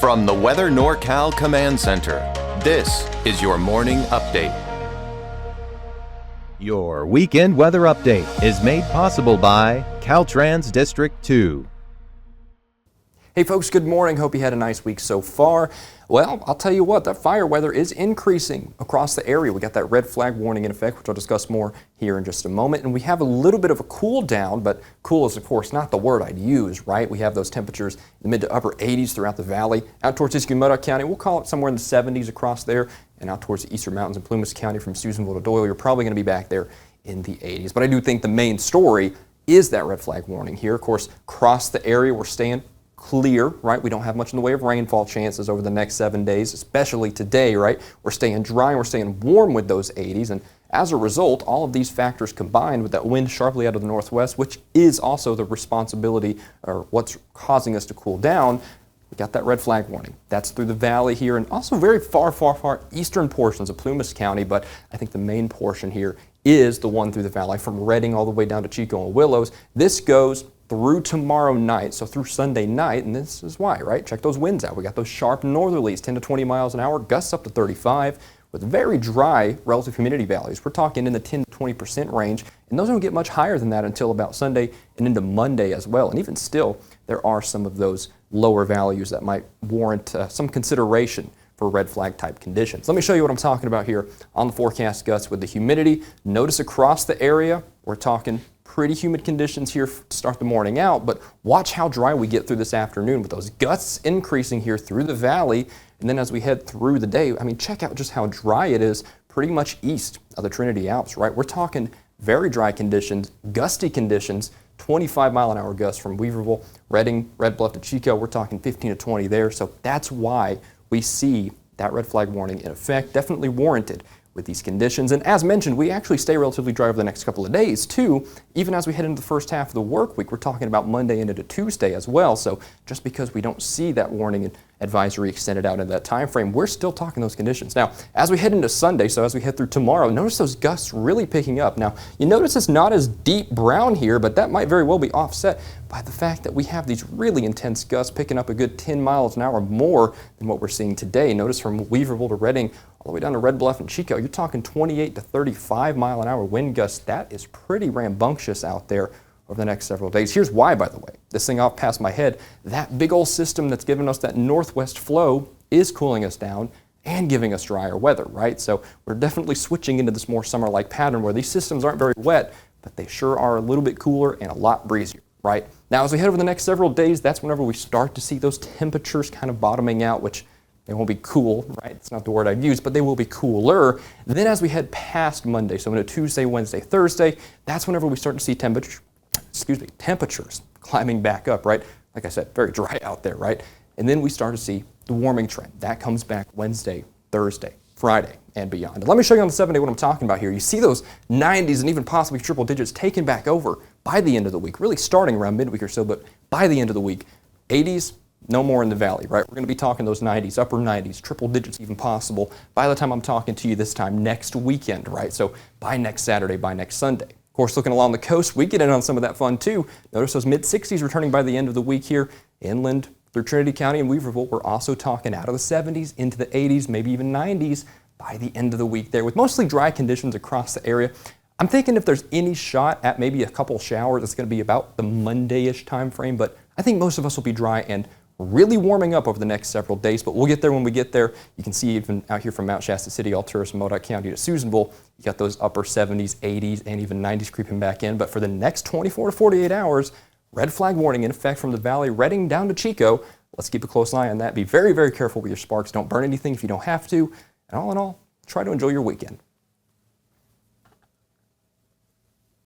From the Weather NorCal Command Center, this is your morning update. Your weekend weather update is made possible by Caltrans District 2. Hey folks, good morning. Hope you had a nice week so far. Well, I'll tell you what, that fire weather is increasing across the area. We got that red flag warning in effect, which I'll discuss more here in just a moment. And we have a little bit of a cool down, but cool is of course not the word I'd use, right? We have those temperatures in the mid to upper 80s throughout the valley. Out towards Escamilla County, we'll call it somewhere in the 70s across there. And out towards the eastern mountains in Plumas County from Susanville to Doyle, you're probably going to be back there in the 80s. But I do think the main story is that red flag warning here. Of course, across the area, we're staying clear, right? We don't have much in the way of rainfall chances over the next 7 days, especially today, right? We're staying dry and we're staying warm with those 80s. And as a result, all of these factors combined with that wind sharply out of the northwest, which is also the responsibility or what's causing us to cool down, we got that red flag warning. That's through the valley here and also very far eastern portions of Plumas County. But I think the main portion here is the one through the valley from Redding all the way down to Chico and Willows. This goes through tomorrow night, so through Sunday night, and this is why, right? Check those winds out. We got those sharp northerlies, 10 to 20 miles an hour, gusts up to 35, with very dry relative humidity values. We're talking in the 10 to 20% range, and those don't get much higher than that until about Sunday and into Monday as well. And even still, there are some of those lower values that might warrant some consideration for red flag type conditions. Let me show you what I'm talking about here on the forecast gusts with the humidity. Notice across the area, we're talking pretty humid conditions here to start the morning out, but watch how dry we get through this afternoon with those gusts increasing here through the valley. And then as we head through the day, I mean, check out just how dry it is pretty much east of the Trinity Alps, right? We're talking very dry conditions, gusty conditions, 25 mile an hour gusts from Weaverville, Redding, Red Bluff to Chico. We're talking 15 to 20 there. So that's why we see that red flag warning in effect, definitely warranted with these conditions. And as mentioned, we actually stay relatively dry over the next couple of days too. Even as we head into the first half of the work week, we're talking about Monday into Tuesday as well. So just because we don't see that warning and advisory extended out in that time frame, we're still talking those conditions. Now, as we head into Sunday, so as we head through tomorrow, notice those gusts really picking up. Now, you notice it's not as deep brown here, but that might very well be offset by the fact that we have these really intense gusts picking up a good 10 miles an hour more than what we're seeing today. Notice from Weaverville to Redding, all the way down to Red Bluff and Chico, you're talking 28 to 35 mile an hour wind gusts. That is pretty rambunctious out there over the next several days. Here's why, by the way. This thing off past my head, that big old system that's giving us that northwest flow is cooling us down and giving us drier weather, right? So we're definitely switching into this more summer-like pattern where these systems aren't very wet, but they sure are a little bit cooler and a lot breezier, right? Now, as we head over the next several days, that's whenever we start to see those temperatures kind of bottoming out, which they won't be cool, right? It's not the word I'd use, but they will be cooler. Then as we head past Monday, so into Tuesday, Wednesday, Thursday, that's whenever we start to see temperatures climbing back up, right? Like I said, very dry out there, right? And then we start to see the warming trend. That comes back Wednesday, Thursday, Friday, and beyond. And let me show you on the 7 day what I'm talking about here. You see those 90s and even possibly triple digits taken back over by the end of the week, really starting around midweek or so, but by the end of the week, 80s, no more in the valley, right? We're going to be talking those 90s, upper 90s, triple digits even possible by the time I'm talking to you this time next weekend, right? So by next Saturday, by next Sunday. Of course, looking along the coast, we get in on some of that fun too. Notice those mid-60s returning by the end of the week here. Inland through Trinity County and Weaverville, we're also talking out of the 70s into the 80s, maybe even 90s by the end of the week there with mostly dry conditions across the area. I'm thinking if there's any shot at maybe a couple showers, it's going to be about the Monday-ish time frame, but I think most of us will be dry and really warming up over the next several days, but we'll get there when we get there. You can see even out here from Mount Shasta City, Alturas, and Modoc County to Susanville, you got those upper 70s, 80s, and even 90s creeping back in. But for the next 24 to 48 hours, red flag warning in effect from the valley, Redding down to Chico. Let's keep a close eye on that. Be very, very careful with your sparks. Don't burn anything if you don't have to. And all in all, try to enjoy your weekend.